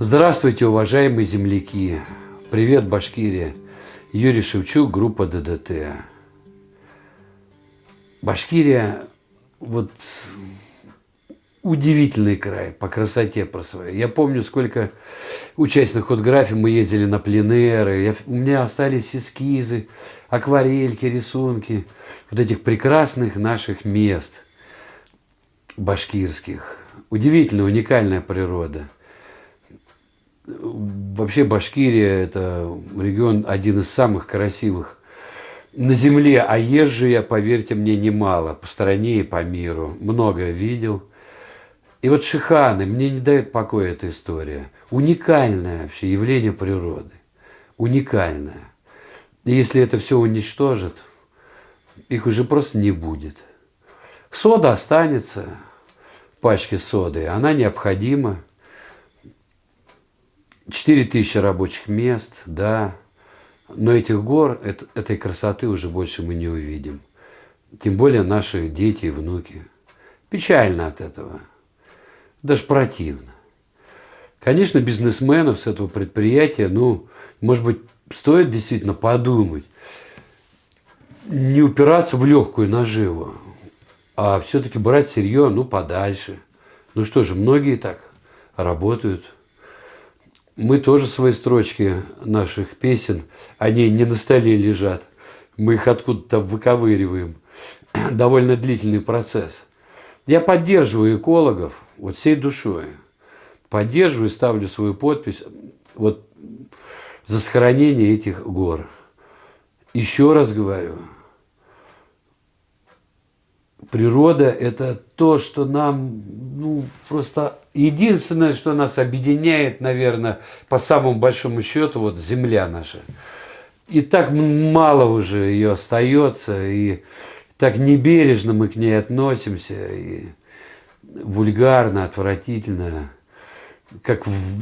Здравствуйте, уважаемые земляки! Привет, Башкирия! Юрий Шевчук, группа ДДТ. Башкирия вот удивительный край по красоте про своей. Я помню, сколько участников худграфии мы ездили на пленеры. У меня остались эскизы, акварельки, рисунки вот этих прекрасных наших мест башкирских. Удивительная, уникальная природа. Вообще Башкирия – это регион один из самых красивых на земле, а езжу я, поверьте мне, немало, по стране и по миру. Многое видел. И вот Шиханы, мне не дает покоя эта история. Уникальное вообще явление природы. Уникальное. И если это все уничтожит, их уже просто не будет. Сода останется, пачки соды, она необходима. 4000 рабочих мест, да. Но этих гор, этой красоты уже больше мы не увидим. Тем более наши дети и внуки. Печально от этого. Даже противно. Конечно, бизнесменов с этого предприятия, может быть, стоит действительно подумать. Не упираться в легкую наживу, а все-таки брать сырье, подальше. Что же, многие так работают. Мы тоже свои строчки наших песен, они не на столе лежат. Мы их откуда-то выковыриваем. Довольно длительный процесс. Я поддерживаю экологов всей душой. Поддерживаю, ставлю свою подпись за сохранение этих гор. Еще раз говорю. Природа – это то, что нам, просто единственное, что нас объединяет, наверное, по самому большому счету, земля наша. И так мало уже ее остается, и так небережно мы к ней относимся, и вульгарно, отвратительно,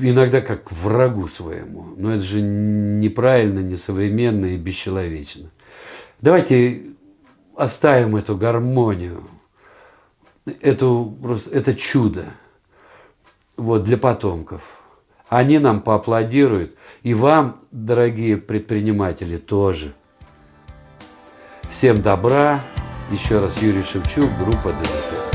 иногда как к врагу своему. Но это же неправильно, несовременно и бесчеловечно. Давайте оставим эту гармонию, это чудо для потомков. Они нам поаплодируют, и вам, дорогие предприниматели, тоже. Всем добра. Еще раз, Юрий Шевчук, группа ДДТ.